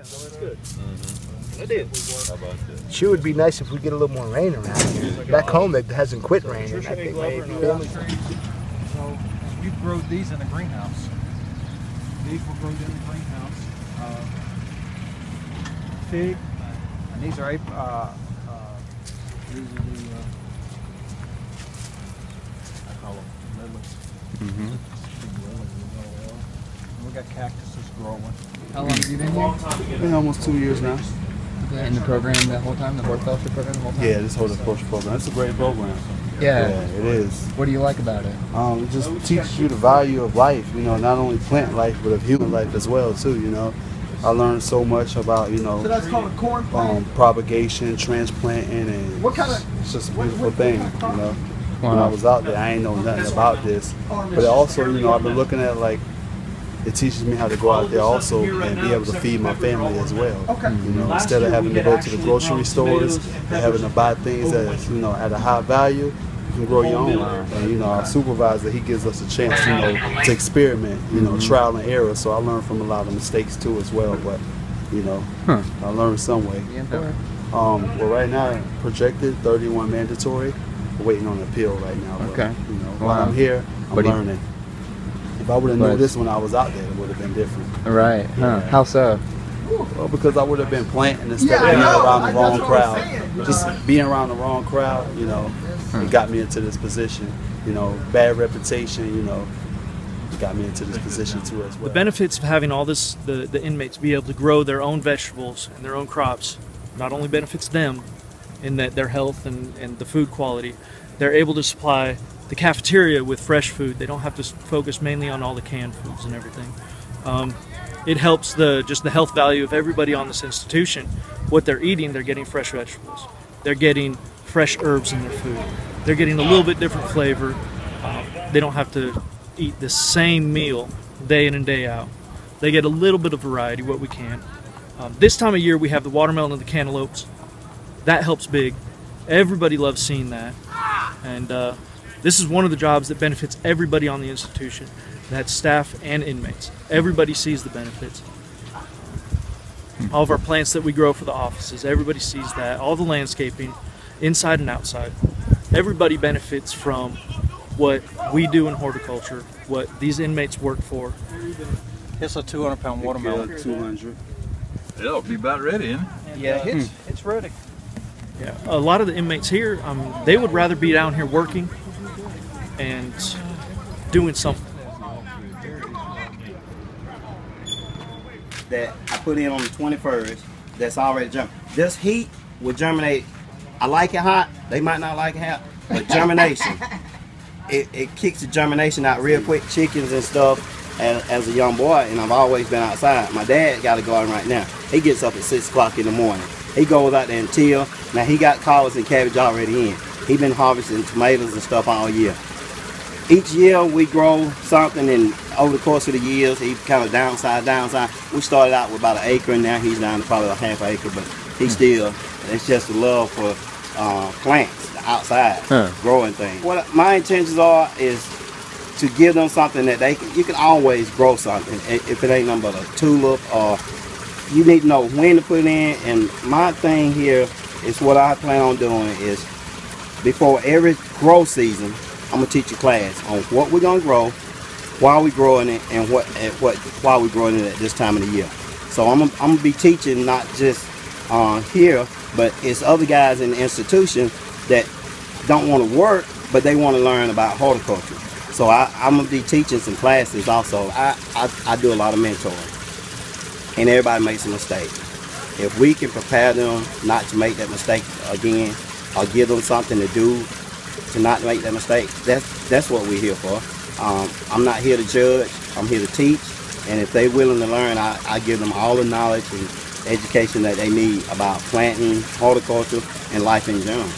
so it's good. It is. How about that? Sure would be nice if we get a little more rain around here. Back home it hasn't quit raining. I think maybe. So you grow these in a greenhouse. These were grown in the greenhouse. Fig, and these are these are the I call them lilies. We got cactuses growing. How long have you been here? Been almost 2 years now. In the program the whole time, the horticulture program the whole time? Yeah, this horticulture program. It's a great program. Yeah. It is. What do you like about it? It just teaches you the value of life, you know, not only plant life, but of human life as well, too, you know. I learned so much about, you know, propagation, transplanting, and it's just a beautiful thing, you know. When I was out there, I ain't know nothing about this. But also, you know, I've been looking at, like, it teaches me how to go out there also and be able to feed my family as well. You know, instead of having to go to the grocery stores and having to buy things that, you know, at a high value, you can grow your own. And, you know, our supervisor, he gives us a chance, you know, to experiment, you know, trial and error. So I learned from a lot of mistakes too as well, but, you know, I learned some way. Well, right now, projected 31 mandatory. We're waiting on appeal right now. But, you know, while I'm here, I'm learning. If I would have known this when I was out there, it would have been different. Right. How so? Well, because I would have been planting instead of being around the wrong crowd. Just being around the wrong crowd, you know, it got me into this position. You know, bad reputation, you know, got me into this position too as well. The benefits of having all this, the inmates be able to grow their own vegetables and their own crops, not only benefits them in that their health and the food quality, they're able to supply the cafeteria with fresh food. They don't have to focus mainly on all the canned foods and everything. It helps just the health value of everybody on this institution. What they're eating, they're getting fresh vegetables. They're getting fresh herbs in their food. They're getting a little bit different flavor. They don't have to eat the same meal day in and day out. They get a little bit of variety, what we can. This time of year we have the watermelon and the cantaloupes. That helps big. Everybody loves seeing that. And this is one of the jobs that benefits everybody on the institution. That's staff and inmates. Everybody sees the benefits. All of our plants that we grow for the offices, everybody sees that. All the landscaping, inside and outside. Everybody benefits from what we do in horticulture, what these inmates work for. It's a 200-pound watermelon. 200. It'll be about ready, isn't it? Yeah, it's ready. Yeah, a lot of the inmates here, they would rather be down here working and doing something. That I put in on the 21st, that's already germinated. This heat will germinate. I like it hot. They might not like it hot, but germination, it kicks the germination out real quick. Chickens and stuff. As a young boy, and I've always been outside. My dad got a garden right now. He gets up at 6 o'clock in the morning. He goes out there and till. Now he got collards and cabbage already in. He been harvesting tomatoes and stuff all year. Each year we grow something, and over the course of the years he kind of downside. We started out with about 1 acre, and now he's down to probably a ½ acre, but he still, it's just a love for plants outside, growing things. What my intentions are is to give them something that you can always grow something. If it ain't nothing but a tulip, or you need to know when to put it in. And my thing here is what I plan on doing is before every grow season, I'm gonna teach a class on what we're gonna grow, why we're growing it, and why we're growing it at this time of the year. So I'm gonna be teaching not just here, but it's other guys in the institution that don't want to work, but they want to learn about horticulture. So I'm going to be teaching some classes also. I do a lot of mentoring, and everybody makes a mistake. If we can prepare them not to make that mistake again, or give them something to do to not make that mistake, that's what we're here for. I'm not here to judge, I'm here to teach, and if they're willing to learn, I give them all the knowledge and education that they need about planting, horticulture, and life in general.